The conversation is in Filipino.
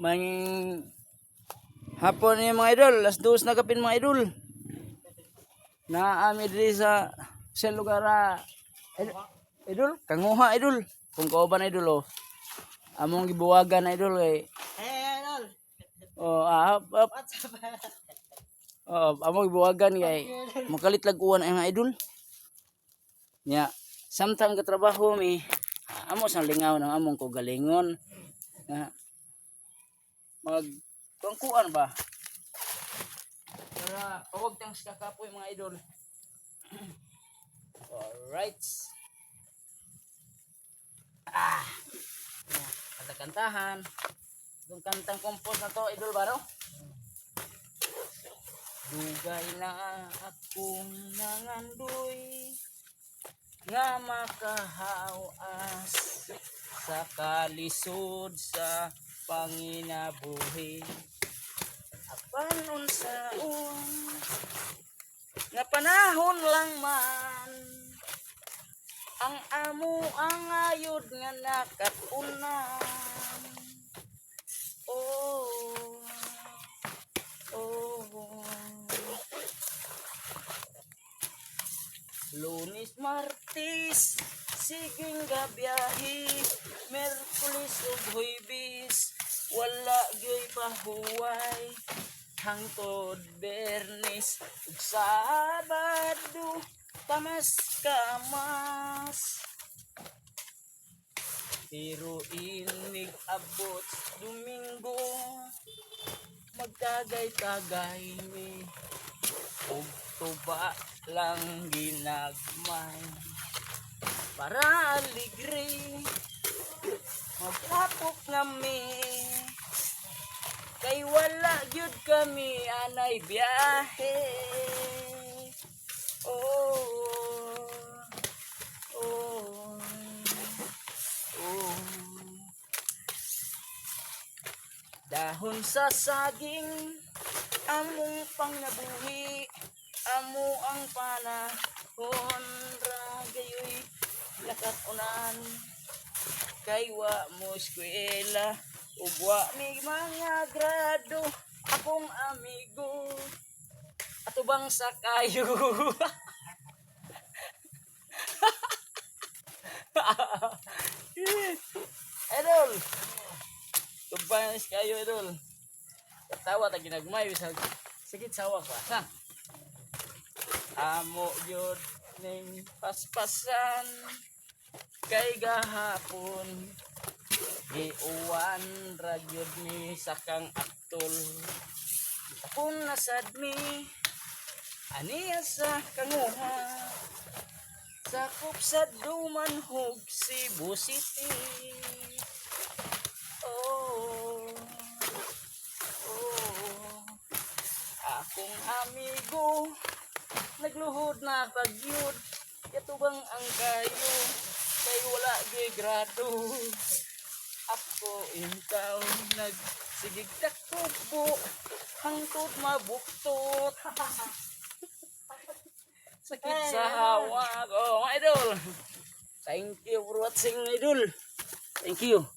May hapon ni mga idol, alas 2 na kapin mga idol. Naami diri sa lugar idol, Kanguha idol. Kung kauban idol among gibuwagan idol kay. Idol. What's up? Among gibuwagan kay makalit laguan ay mga idol. Nya, samtang katrabaho mi amo sang lingaw ng among ko galingon. Mag tungkuan ba? Para pawag tang sa kapoy mga idol. Alright. Kanta-kantahan. Itong kantang kompos na to, idol ba no? Dugay na akong nangandoy nga makahawas sa kalisod sa panginabuhi. Apan unsaon nga panahon lang man ang amo ang ayod nga nakatunan. Lunes, Martes, siging gabiyahe, Merkulis ug Huwebes, wala gyoy pahuway, hangtod Bernes ug Sabado, kamas. Pero inig abot Domingo, magtagay-tagay mi, ug tuba lang ginagmay. Para aligre, magtapok nami, kay wala gyud kami anay biyahe. Dahon sa saging among pangnabuhi, amo ang panahon ra gayoy nakatunan. Kay wa mo eskwela ug wa mi mga grado, akong amigo atubang sa kayo. Idol, tubanis kayo idol. Tawa ta ginagmay bisag sigit sawa pa. Ha? Amo yun ning paspasan kay gahapon giuwan ra gyud mi sakang aktol. Kung nasad mi aniya sa Kanguha, sakop sa Dumanhog, Cebu City. Akong amigo nagluhod na pagyud, yatubang ang kayo kay wala gyud grado. Ako intaw nagsigig takbo hangtod mabuktot. Sakit sa hawak. Idol, thank you for watching idol. Thank you.